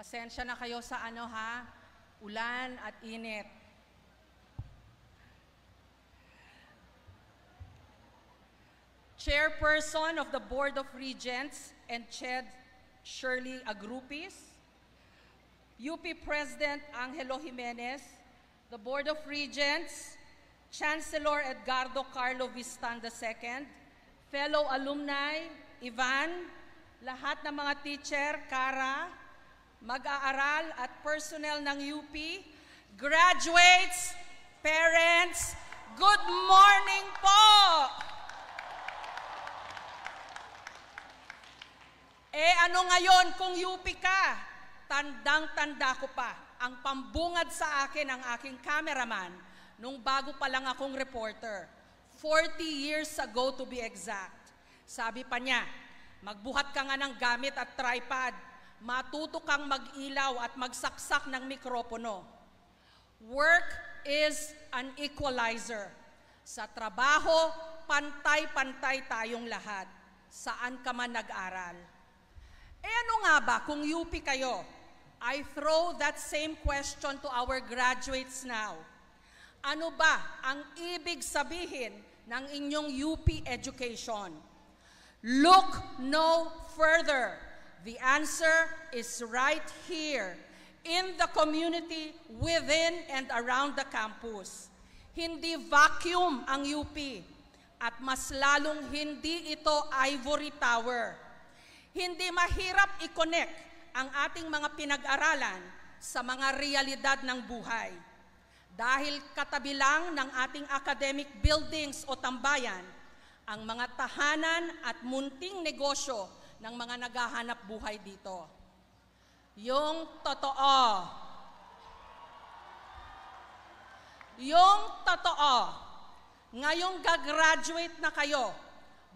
Pasensya na kayo sa ulan at init. Chairperson of the Board of Regents and CHED Shirley Agrupis, UP President Angelo Jimenez, the Board of Regents, Chancellor Edgardo Carlo Vistan II, fellow alumni, Ivan, lahat ng mga teacher, Kara, mag-aaral at personnel ng UP, graduates, parents, good morning po! Ano ngayon kung UP ka? Tandang-tanda ko pa. Ang pambungad sa akin ang aking cameraman nung bago pa lang akong reporter. 40 years ago to be exact. Sabi pa niya, magbuhat ka nga ng gamit at tripod, matuto kang mag-ilaw at magsaksak ng mikropono. Work is an equalizer. Sa trabaho, pantay-pantay tayong lahat. Saan ka man nag-aral. Ano nga ba kung UP kayo? I throw that same question to our graduates now. Ano ba ang ibig sabihin ng inyong UP education? Look no further. The answer is right here in the community within and around the campus. Hindi vacuum ang UP at mas lalong hindi ito ivory tower. Hindi mahirap i-connect ang ating mga pinag-aralan sa mga realidad ng buhay. Dahil katabi lang ng ating academic buildings o tambayan, ang mga tahanan at munting negosyo ng mga naghahanap buhay dito. Yung totoo. Ngayong gagraduate na kayo,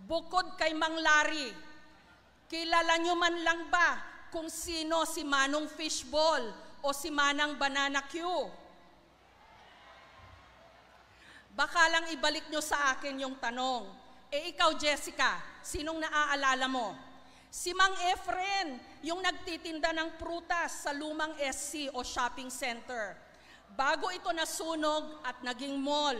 bukod kay Mang Larry, kilala nyo man lang ba kung sino si Manong Fishball o si Manang Banana Q? Baka lang ibalik nyo sa akin yung tanong. Ikaw, Jessica, sinong naaalala mo? Si Mang Efren, yung nagtitinda ng prutas sa lumang SC o shopping center. Bago ito nasunog at naging mall.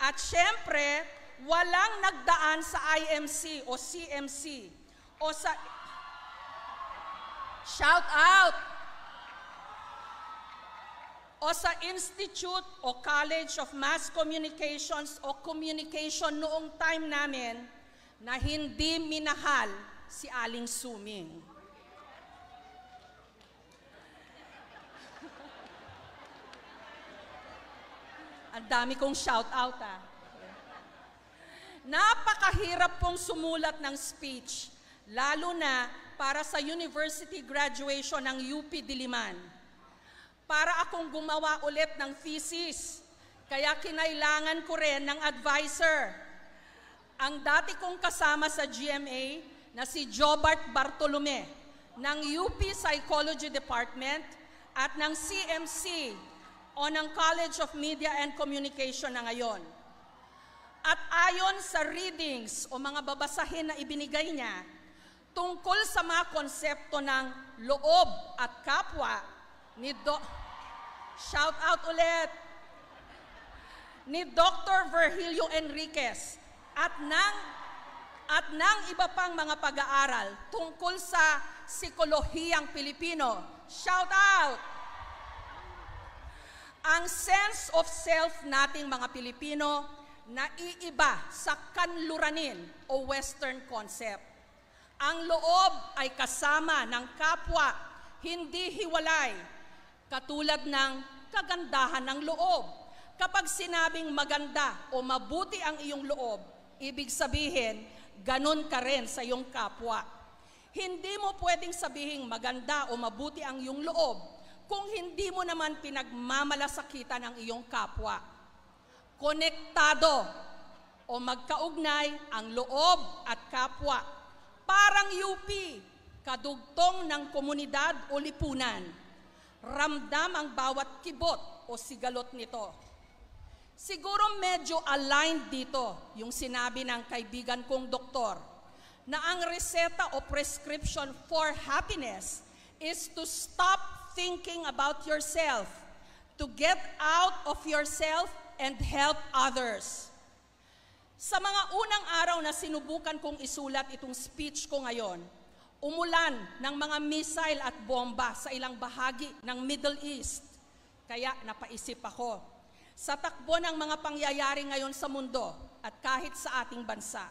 At syempre, walang nagdaan sa IMC o CMC o sa shout out o sa Institute o College of Mass Communications o Communication noong time namin na hindi minahal si Aling Suming. Ang dami kong shout out Napakahirap pong sumulat ng speech, lalo na para sa university graduation ng UP Diliman. Para akong gumawa ulit ng thesis, kaya kinailangan ko rin ng advisor. Ang dati kong kasama sa GMA na si Jobart Bartolome ng UP Psychology Department at ng CMC o ng College of Media and Communication na ngayon. At ayon sa readings o mga babasahin na ibinigay niya tungkol sa mga konsepto ng loob at kapwa ni shout out ulit ni Dr. Virgilio Enriquez at ng iba pang mga pag-aaral tungkol sa psikolohiyang Pilipino. Shout out! Ang sense of self nating mga Pilipino naiiba sa kanluranin o Western concept. Ang loob ay kasama ng kapwa, hindi hiwalay, katulad ng kagandahan ng loob. Kapag sinabing maganda o mabuti ang iyong loob, ibig sabihin, ganun ka rin sa iyong kapwa. Hindi mo pwedeng sabihing maganda o mabuti ang iyong loob kung hindi mo naman pinagmamalasakitan ang iyong kapwa. Konektado o magkaugnay ang loob at kapwa. Parang UP, kadugtong ng komunidad o lipunan. Ramdam ang bawat kibot o sigalot nito. Siguro medyo aligned dito yung sinabi ng kaibigan kong doktor na ang reseta o prescription for happiness is to stop thinking about yourself, to get out of yourself and help others. Sa mga unang araw na sinubukan kong isulat itong speech ko ngayon, umulan ng mga missile at bomba sa ilang bahagi ng Middle East. Kaya napaisip ako, sa takbo ng mga pangyayari ngayon sa mundo at kahit sa ating bansa,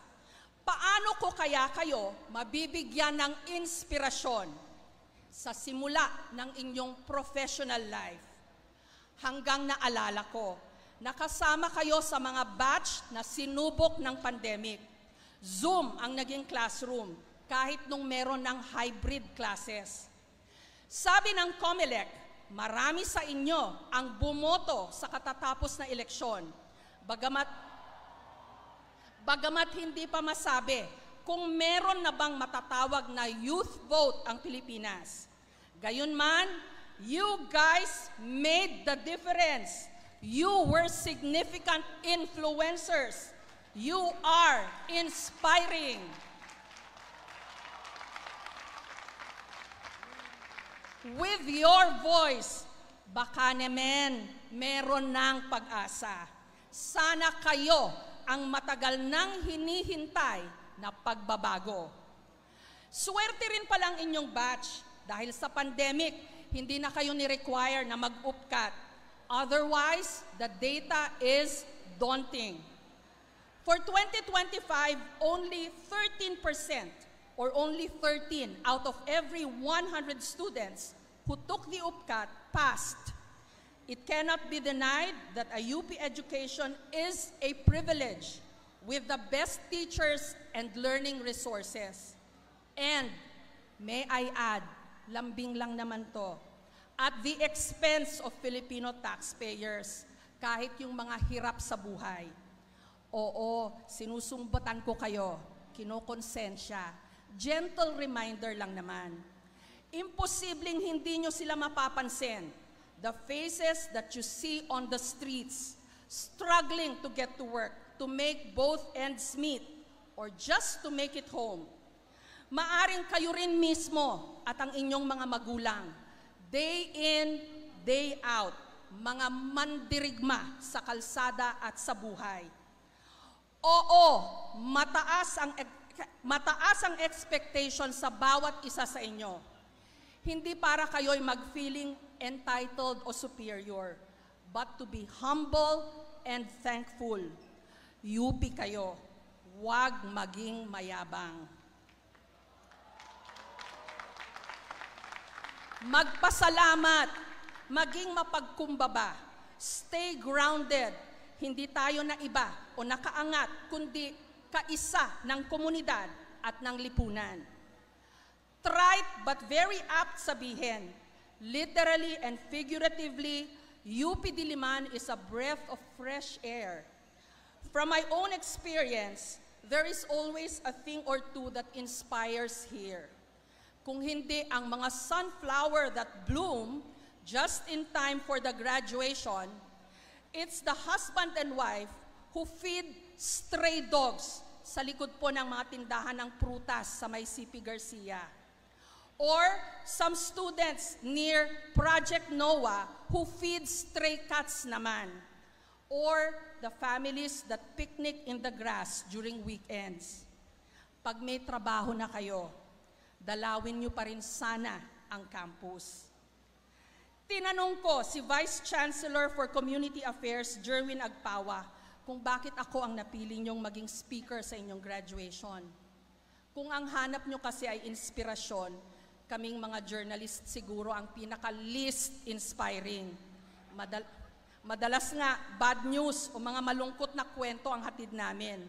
paano ko kaya kayo mabibigyan ng inspirasyon sa simula ng inyong professional life? Hanggang naalala ko, nakasama kayo sa mga batch na sinubok ng pandemic. Zoom ang naging classroom kahit nung meron ng hybrid classes. Sabi ng COMELEC, marami sa inyo ang bumoto sa katatapos na eleksyon. Bagamat hindi pa masabi kung meron na bang matatawag na youth vote ang Pilipinas. Gayunman, you guys made the difference. You were significant influencers. You are inspiring. With your voice, baka naman meron ng pag-asa. Sana kayo ang matagal nang hinihintay na pagbabago. Swerte rin palang inyong batch dahil sa pandemic, hindi na kayo ni-require na mag-upcut. Otherwise, the data is daunting. For 2025, only 13% or only 13 out of every 100 students who took the UPCAT passed. It cannot be denied that a UP education is a privilege with the best teachers and learning resources. And, may I add, lambing lang naman to, at the expense of Filipino taxpayers, kahit yung mga hirap sa buhay. Oo, sinusumbatan ko kayo, kinokonsensya. Gentle reminder lang naman. Imposibleng hindi nyo sila mapapansin. The faces that you see on the streets, struggling to get to work, to make both ends meet, or just to make it home. Maaring kayo rin mismo at ang inyong mga magulang, day in, day out, mga mandirigma sa kalsada at sa buhay. Oo, mataas ang expectation sa bawat isa sa inyo. Hindi para kayo'y mag-feeling entitled o superior, but to be humble and thankful. UP kayo, huwag maging mayabang. Magpasalamat, maging mapagkumbaba, stay grounded. Hindi tayo na iba o nakaangat, kundi kaisa ng komunidad at ng lipunan. Trite but very apt sabihin, literally and figuratively, UP Diliman is a breath of fresh air. From my own experience, there is always a thing or two that inspires here. Kung hindi ang mga sunflower that bloom just in time for the graduation, it's the husband and wife who feed stray dogs sa likod po ng mga tindahan ng prutas sa may CP Garcia. Or some students near Project NOAA who feed stray cats naman. Or the families that picnic in the grass during weekends. Pag may trabaho na kayo, dalawin niyo pa rin sana ang campus. Tinanong ko si Vice Chancellor for Community Affairs, Jerwin Agpawa, kung bakit ako ang napili niyong maging speaker sa inyong graduation. Kung ang hanap niyo kasi ay inspirasyon, kaming mga journalist siguro ang pinaka-least inspiring. Madalas nga, bad news o mga malungkot na kwento ang hatid namin.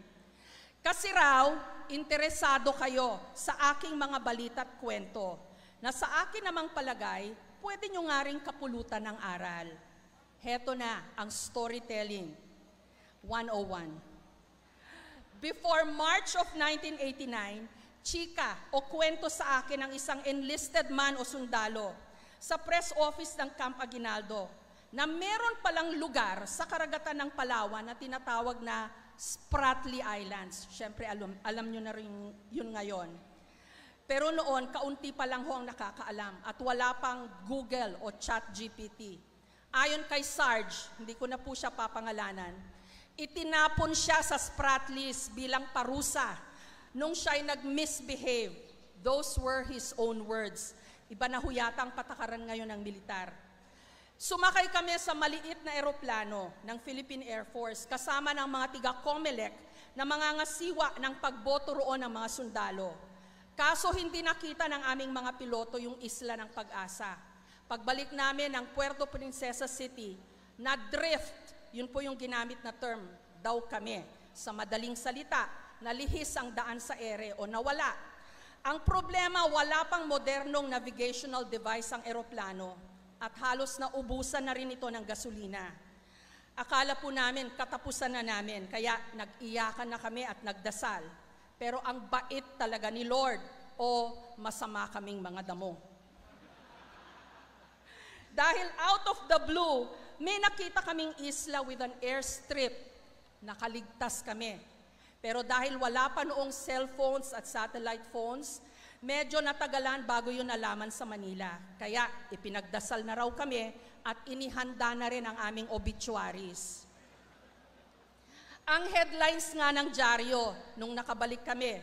Kasi raw, interesado kayo sa aking mga balita at kwento, na sa akin namang palagay, pwede nyo nga rin kapulutan ng aral. Heto na ang storytelling 101. Before March of 1989, chika o kwento sa akin ng isang enlisted man o sundalo sa press office ng Camp Aguinaldo na meron palang lugar sa karagatan ng Palawan na tinatawag na Spratly Islands. Siyempre, alam nyo na rin yun ngayon. Pero noon, kaunti pa lang ho ang nakakaalam at wala pang Google o ChatGPT. Ayon kay Sarge, hindi ko na po siya papangalanan, itinapon siya sa Spratlys bilang parusa nung siya'y nag-misbehave. Those were his own words. Iba na ho yata ang patakaran ngayon ng militar. Sumakay kami sa maliit na eroplano ng Philippine Air Force kasama ng mga tiga-COMELEC na mga ngasiwa ng pagboto roon ng mga sundalo. Kaso hindi nakita ng aming mga piloto yung isla ng Pag-asa. Pagbalik namin ng Puerto Princesa City, na-drift, yun po yung ginamit na term, daw kami. Sa madaling salita, nalihis ang daan sa ere o nawala. Ang problema, wala pang modernong navigational device ang eroplano at halos na ubusan na rin ito ng gasolina. Akala po namin, katapusan na namin, kaya nag-iyakan na kami at nagdasal. Pero ang bait talaga ni Lord o masama kaming mga damo. Dahil out of the blue, may nakita kaming isla with an airstrip. Nakaligtas kami. Pero dahil wala pa noong cellphones at satellite phones, medyo natagalan bago yun nalaman sa Manila. Kaya ipinagdasal na raw kami at inihanda na rin ang aming obituaries. Ang headlines nga ng dyaryo nung nakabalik kami,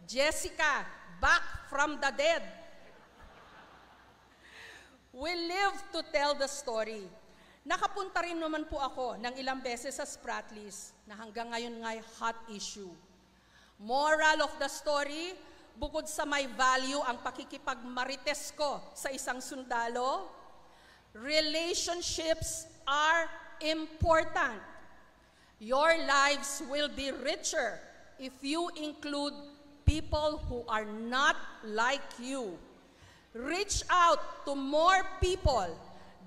Jessica, back from the dead. We live to tell the story. Nakapunta rin naman po ako ng ilang beses sa Spratlys na hanggang ngayon nga'y hot issue. Moral of the story, bukod sa may value ang pakikipagmarites ko sa isang sundalo, relationships are important. Your lives will be richer if you include people who are not like you. Reach out to more people.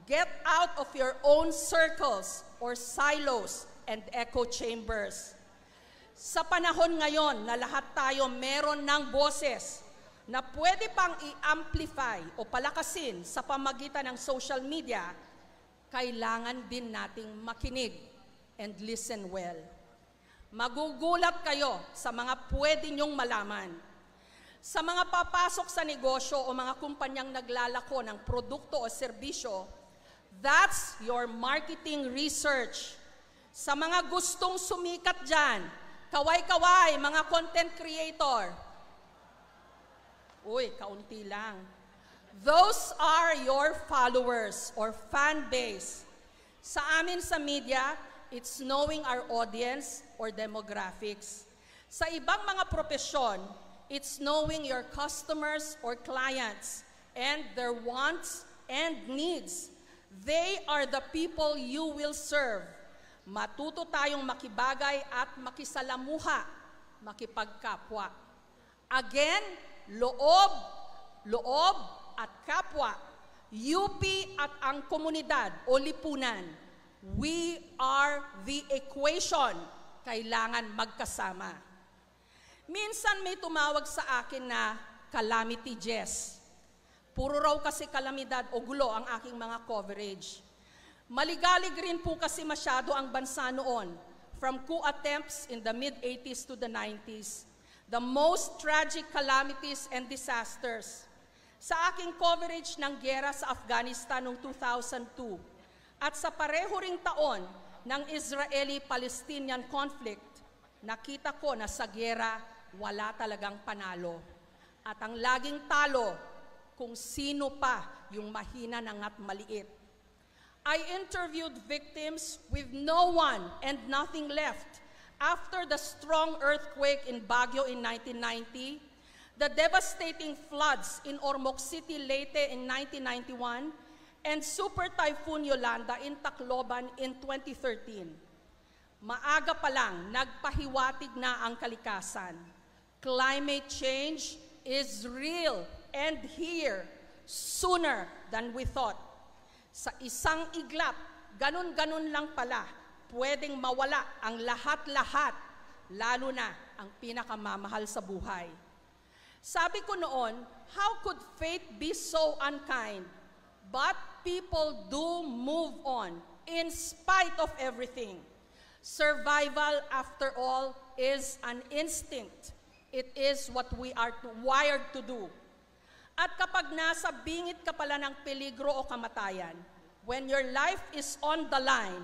Get out of your own circles or silos and echo chambers. Sa panahon ngayon na lahat tayo meron ng boses na pwede pang i-amplify o palakasin sa pamagitan ng social media, kailangan din nating makinig and listen well. Magugulat kayo sa mga pwede nyong malaman. Sa mga papasok sa negosyo o mga kumpanyang naglalako ng produkto o serbisyo, that's your marketing research. Sa mga gustong sumikat dyan, kaway-kaway, mga content creator. Uy, kaunti lang. Those are your followers or fan base. Sa amin sa media, it's knowing our audience or demographics. Sa ibang mga propesyon, it's knowing your customers or clients and their wants and needs. They are the people you will serve. Matuto tayong makibagay at makisalamuha, makipagkapwa. Again, loob at kapwa, UP at ang komunidad o lipunan. We are the equation. Kailangan magkasama. Minsan may tumawag sa akin na Calamity Jess. Puro raw kasi kalamidad o gulo ang aking mga coverage. Maligalig rin po kasi masyado ang bansa noon, from coup attempts in the mid-80s to the 90s, the most tragic calamities and disasters. Sa aking coverage ng giyera sa Afghanistan noong 2002, at sa pareho ring taon ng Israeli-Palestinian conflict, nakita ko na sa giyera wala talagang panalo. At ang laging talo kung sino pa yung mahina at maliit. I interviewed victims with no one and nothing left after the strong earthquake in Baguio in 1990, the devastating floods in Ormoc City, Leyte in 1991, and Super Typhoon Yolanda in Tacloban in 2013. Maaga pa lang, nagpahiwatig na ang kalikasan. Climate change is real and here sooner than we thought. Sa isang iglap, ganun-ganun lang pala, pwedeng mawala ang lahat-lahat, lalo na ang pinakamamahal sa buhay. Sabi ko noon, how could fate be so unkind? But people do move on in spite of everything. Survival, after all, is an instinct. It is what we are wired to do. At kapag nasa bingit ka pala ng peligro o kamatayan, when your life is on the line,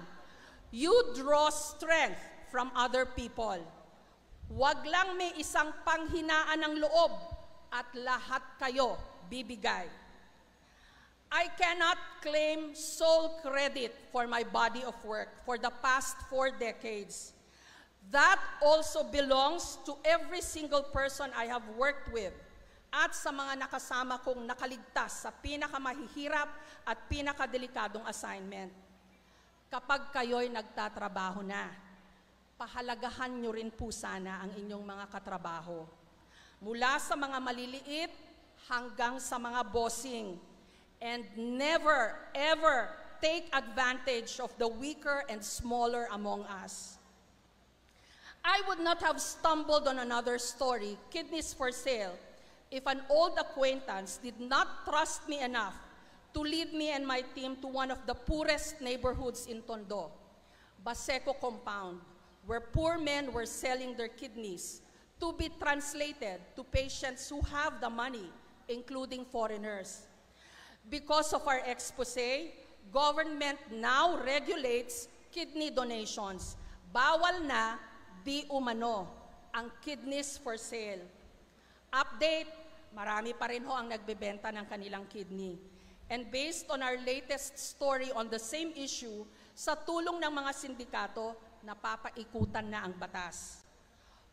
you draw strength from other people. Huwag lang may isang panghinaan ng loob at lahat kayo bibigay. I cannot claim sole credit for my body of work for the past 4 decades. That also belongs to every single person I have worked with at sa mga nakasama kong nakaligtas sa pinakamahihirap at pinakadelikadong assignment. Kapag kayo'y nagtatrabaho na, pahalagahan nyo rin po sana ang inyong mga katrabaho. Mula sa mga maliliit hanggang sa mga bossing. And never, ever take advantage of the weaker and smaller among us. I would not have stumbled on another story, Kidneys for Sale, if an old acquaintance did not trust me enough to lead me and my team to one of the poorest neighborhoods in Tondo, Baseco Compound, where poor men were selling their kidneys to be translated to patients who have the money, including foreigners. Because of our expose, government now regulates kidney donations. Bawal na, di umano, ang kidneys for sale. Update, marami pa rin ho ang nagbebenta ng kanilang kidney. And based on our latest story on the same issue, sa tulong ng mga sindikato, napapaikutan na ang batas.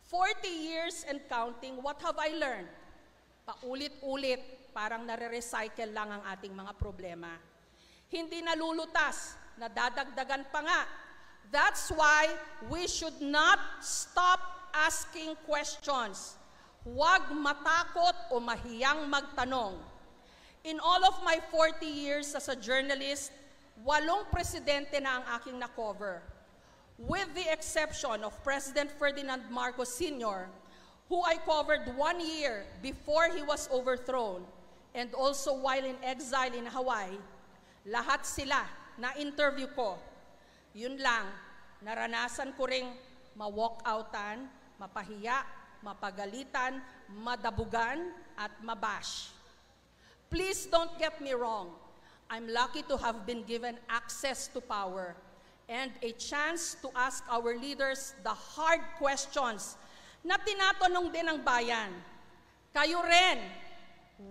40 years and counting, what have I learned? Paulit-ulit, parang nare-recycle lang ang ating mga problema. Hindi nalulutas, nadadagdagan pa nga. That's why we should not stop asking questions. Huwag matakot o mahiyang magtanong. In all of my 40 years as a journalist, 8 presidente na ang aking na-cover. With the exception of President Ferdinand Marcos Sr., who I covered 1 year before he was overthrown, and also while in exile in Hawaii, lahat sila na-interview ko. Yun lang, naranasan ko ring ma-walk-outan, mapahiya, mapagalitan, madabugan, at mabash. Please don't get me wrong. I'm lucky to have been given access to power and a chance to ask our leaders the hard questions na tinatanong din ng bayan. Kayo rin,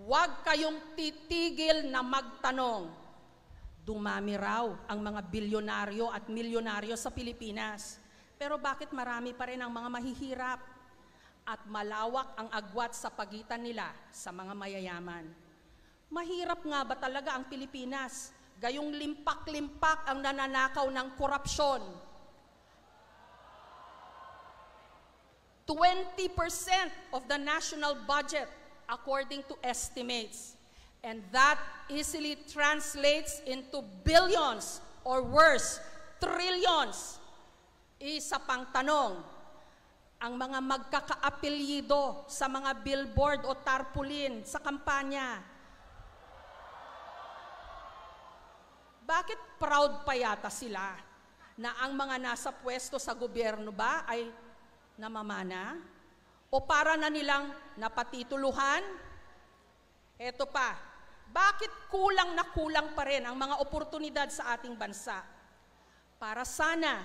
huwag kayong titigil na magtanong. Dumami raw ang mga bilyonaryo at milyonaryo sa Pilipinas. Pero bakit marami pa rin ang mga mahihirap? At malawak ang agwat sa pagitan nila sa mga mayayaman. Mahirap nga ba talaga ang Pilipinas? Gayong limpak-limpak ang nananakaw ng korupsyon. 20% of the national budget according to estimates. And that easily translates into billions or worse, trillions. Isa pang tanong, ang mga magkakaapelyido sa mga billboard o tarpaulin sa kampanya, bakit proud pa yata sila na ang mga nasa pwesto sa gobyerno ba ay namamana? O para na nilang napatituluhan? Eto pa, bakit kulang na kulang pa rin ang mga oportunidad sa ating bansa? Para sana,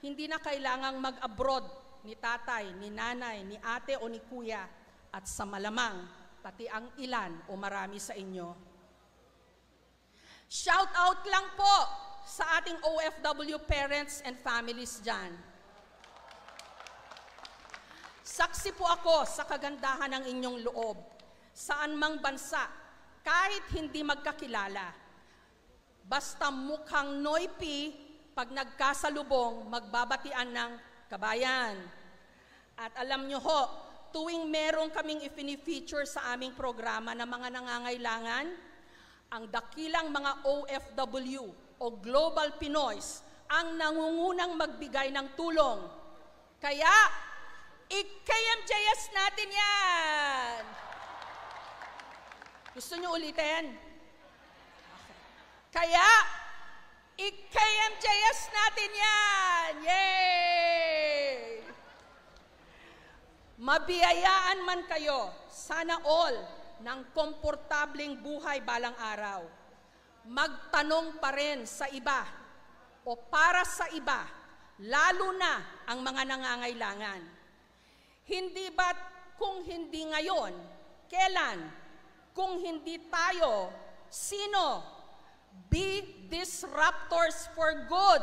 hindi na kailangang mag-abroad ni tatay, ni nanay, ni ate o ni kuya, at sa malamang, pati ang ilan o marami sa inyo. Shout out lang po sa ating OFW parents and families dyan. Saksi po ako sa kagandahan ng inyong loob, saan mang bansa, kahit hindi magkakilala. Basta mukhang noipi, pag nagkasalubong, magbabatian ng kabayan. At alam nyo ho, tuwing meron kaming ifini-feature sa aming programa ng mga nangangailangan, ang dakilang mga OFW o Global Pinoys ang nangungunang magbigay ng tulong. Kaya, i-KMJS natin yan! Gusto nyo ulitin? Okay. Kaya, i-KMJS natin yan! Yay! Mabiyayaan man kayo, sana all, ng komportabling buhay balang araw. Magtanong pa rin sa iba o para sa iba, lalo na ang mga nangangailangan. Hindi ba't kung hindi ngayon, kailan? Kung hindi tayo, sino? Be disruptors for good.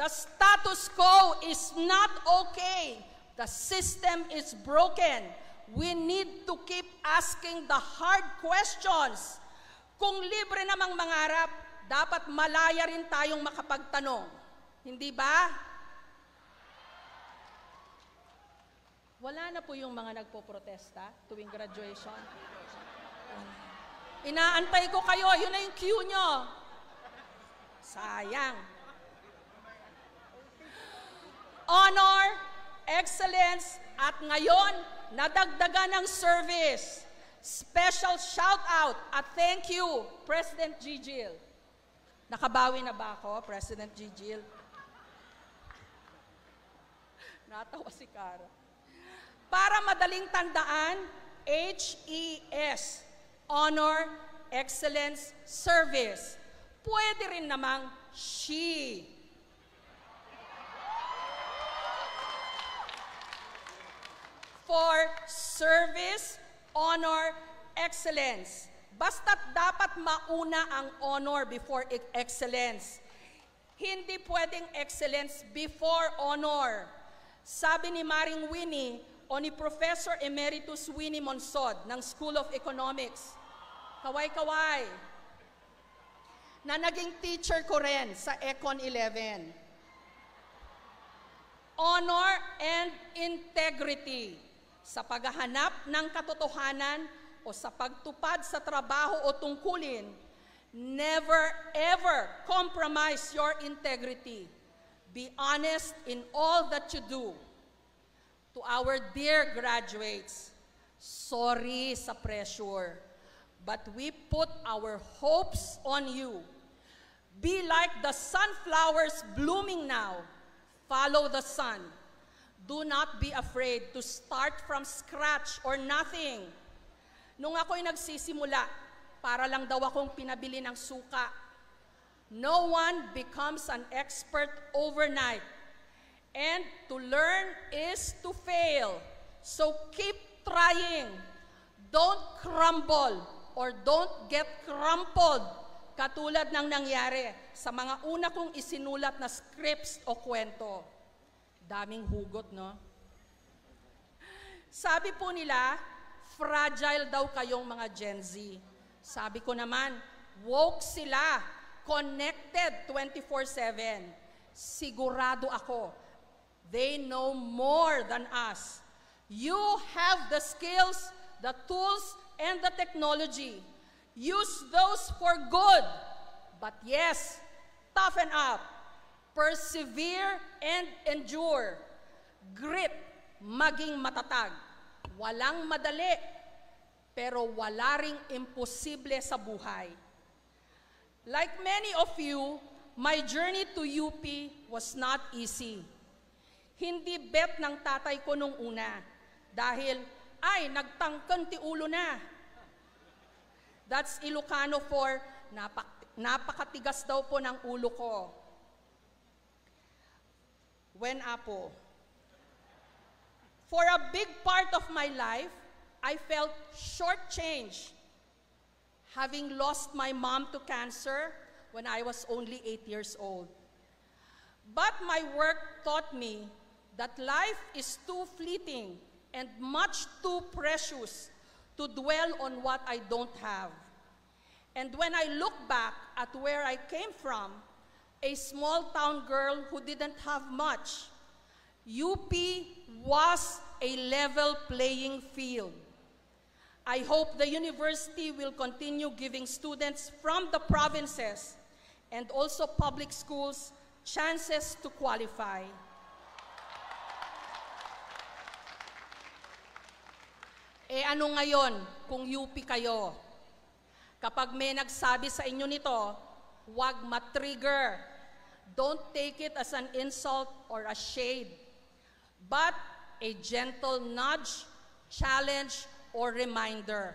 The status quo is not okay. The system is broken. We need to keep asking the hard questions. Kung libre namang mangarap, dapat malaya rin tayong makapagtanong. Hindi ba? Wala na po yung mga nagpo-protesta tuwing graduation. Inaantay ko kayo, yun na yung cue nyo. Sayang. Honor, excellence, at ngayon, nadagdagan ng service. Special shout out at thank you, President Gigil. Nakabawi na ba ako, President Gigil? Natawa si Cara. Para madaling tandaan, HES, Honor, Excellence, Service. Pwede rin namang SHE. For Service, Honor, Excellence. Basta't dapat mauna ang honor before excellence. Hindi pwedeng excellence before honor. Sabi ni Maring Winnie o ni Professor Emeritus Winnie Monsod ng School of Economics, kaway-kaway, na naging teacher ko rin sa Econ 11. Honor and integrity sa paghahanap ng katotohanan o sa pagtupad sa trabaho o tungkulin, never ever compromise your integrity. Be honest in all that you do. To our dear graduates, sorry sa pressure, but we put our hopes on you. Be like the sunflowers blooming now. Follow the sun. Do not be afraid to start from scratch or nothing. Nung ako'y nagsisimula, para lang daw akong pinabili ng suka. No one becomes an expert overnight. And to learn is to fail. So keep trying. Don't crumble or don't get crumpled. Katulad ng nangyari sa mga una kong isinulat na scripts o kwento. Daming hugot, no? Sabi po nila, fragile daw kayong mga Gen Z. Sabi ko naman, woke sila, connected 24/7. Sigurado ako, they know more than us. You have the skills, the tools, and the technology. Use those for good. But yes, toughen up. Persevere and endure. Grit, maging matatag. Walang madali, pero wala ring imposible sa buhay. Like many of you, my journey to UP was not easy. Hindi bet ng tatay ko nung una dahil, ay, nagtangkan ti ulo na. That's Ilocano for napakatigas daw po ng ulo ko. When apo. For a big part of my life, I felt shortchanged, having lost my mom to cancer when I was only 8 years old. But my work taught me that life is too fleeting and much too precious to dwell on what I don't have. And when I look back at where I came from, a small town girl who didn't have much, UP was a level playing field. I hope the university will continue giving students from the provinces and also public schools chances to qualify. Ano ngayon kung UP kayo? Kapag may nagsabi sa inyo nito, Huwag matrigger. Don't take it as an insult or a shade, but a gentle nudge, challenge, or reminder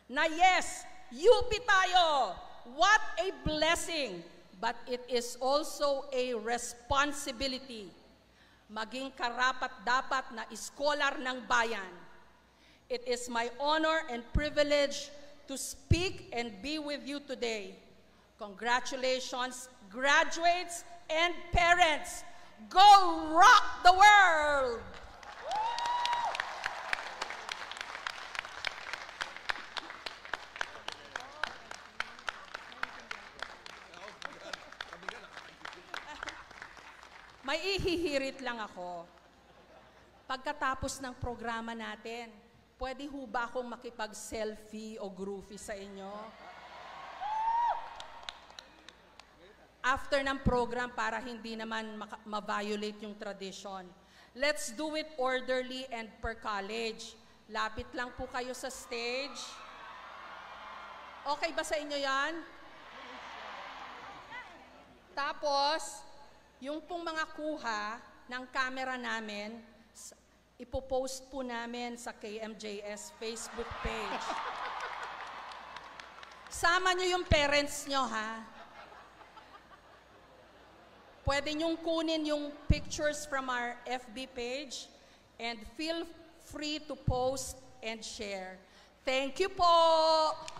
na yes, UP tayo. What a blessing, but it is also a responsibility. Maging karapat-dapat na iskolar ng bayan. It is my honor and privilege to speak and be with you today. Congratulations, graduates and parents. Go rock the world! May ihihirit lang ako. Pagkatapos ng programa natin, pwede ho ba akong makipag-selfie o groovy sa inyo? After ng program para hindi naman ma-violate yung tradition. Let's do it orderly and per college. Lapit lang po kayo sa stage. Okay ba sa inyo yan? Tapos, yung pong mga kuha ng camera namin, ipopost po namin sa KMJS Facebook page. Sama nyo yung parents nyo, ha? Pwede nyong kunin yung pictures from our FB page and feel free to post and share. Thank you po!